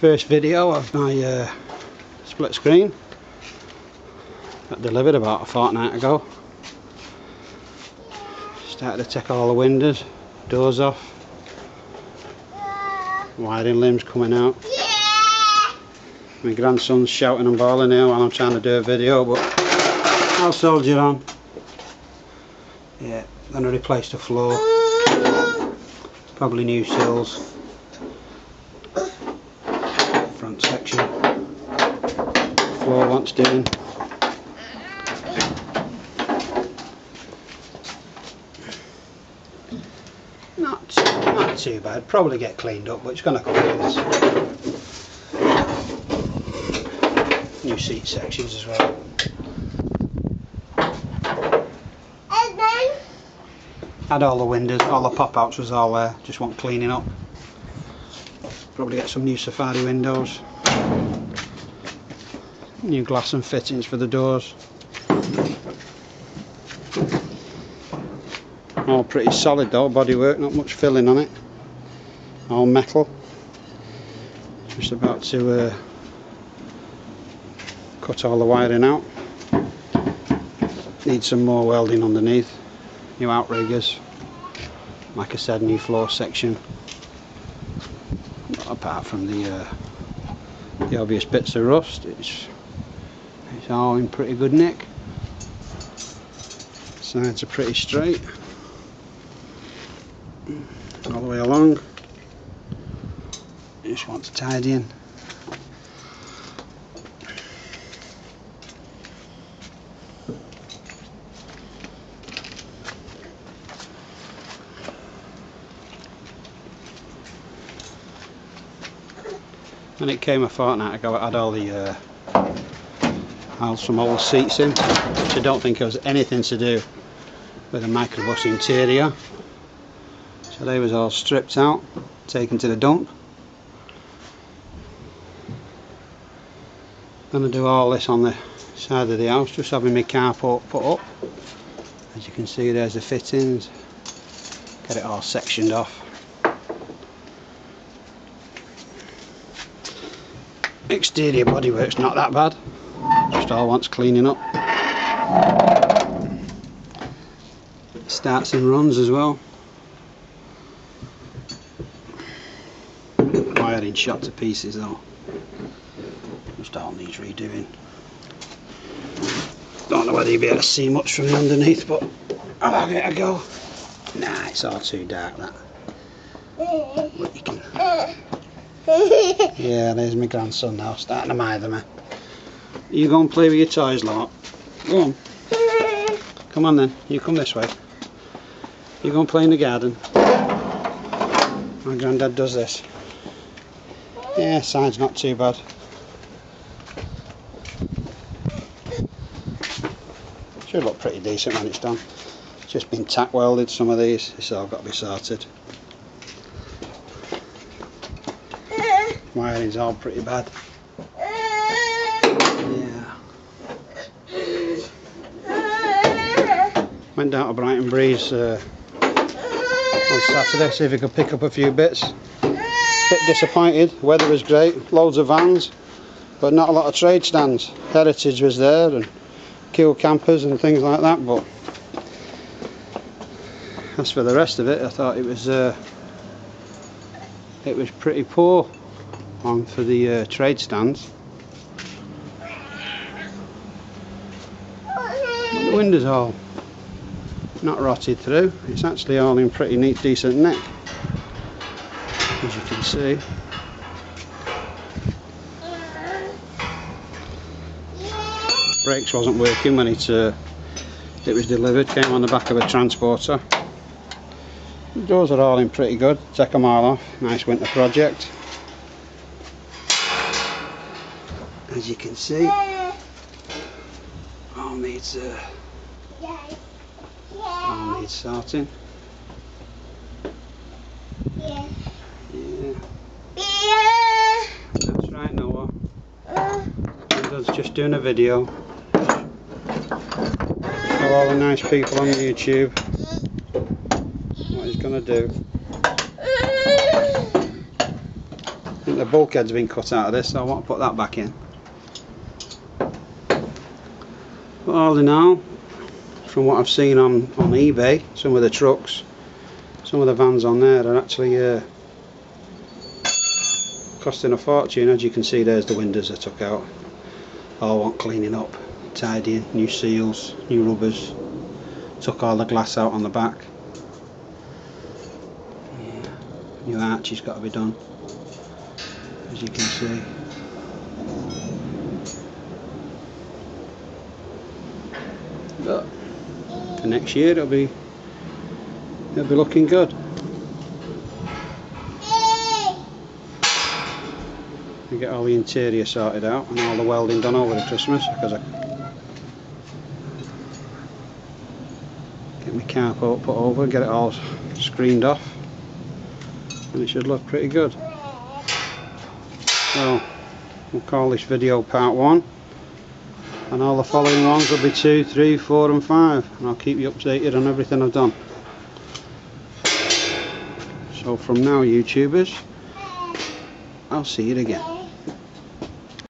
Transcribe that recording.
first video of my split screen. Got delivered about a fortnight ago. Started to take all the windows, doors off. Wiring limbs coming out. My grandson's shouting and bawling now while I'm trying to do a video, but I'll soldier on. Yeah, gonna replace the floor. Probably new sills. Front section. Floor wants doing. Not too bad. Probably get cleaned up, but it's gonna come with this. New seat sections as well. Had all the windows, all the pop outs was all there, just want cleaning up. Probably get some new safari windows. New glass and fittings for the doors. All pretty solid though, bodywork, not much filling on it. All metal. Just about to cut all the wiring out. Need some more welding underneath. New outriggers. Like I said, new floor section. Apart from the obvious bits of rust, it's all in pretty good nick. Sides are pretty straight all the way along. Just want to tidy in. When it came a fortnight ago, it had all the some old seats in, which I don't think has anything to do with the Microbus interior. So they was all stripped out, taken to the dump. Gonna do all this on the side of the house, just having my carport put up. As you can see, there's the fittings. Get it all sectioned off. Exterior bodywork's not that bad, just all wants cleaning up. Starts and runs as well. Wiring shot to pieces though. Just all needs redoing. Don't know whether you'll be able to see much from underneath, but I'll give it a go. Nah, it's all too dark that. But you can. Yeah, there's my grandson now, starting to mither me. You go and play with your toys, lot. Go on. Come on then, you come this way. You go and play in the garden. My granddad does this. Yeah, side's not too bad. Should look pretty decent when it's done. It's just been tack welded, some of these. It's all got to be sorted. Wiring's all pretty bad. Yeah. Went down to Brighton Breeze on Saturday, see if we could pick up a few bits. Bit disappointed, weather was great, loads of vans, but not a lot of trade stands. Heritage was there and Kiel campers and things like that, but as for the rest of it, I thought it was pretty poor on for the trade stands. The windows all not rotted through, it's actually all in pretty neat, decent nick, as you can see. Brakes wasn't working when it was delivered, came on the back of a transporter. The doors are all in pretty good, take them all off, nice winter project. As you can see, all needs sorting. Yeah. That's right, Noah. Dad's just doing a video. Show all the nice people on YouTube what he's gonna do. think the bulkhead's been cut out of this, so I want to put that back in. But all in all, from what I've seen on eBay, some of the trucks, some of the vans on there are actually costing a fortune. As you can see, there's the windows I took out. All want cleaning up, tidying, new seals, new rubbers. Took all the glass out on the back. Yeah. New arches got to be done, as you can see. But for next year it'll be looking good. We get all the interior sorted out and all the welding done over the Christmas, because I get my carport put over, get it all screened off, and it should look pretty good. So we'll call this video part 1, and all the following ones will be 2, 3, 4 and 5, and I'll keep you updated on everything I've done. So from now, YouTubers, I'll see you again.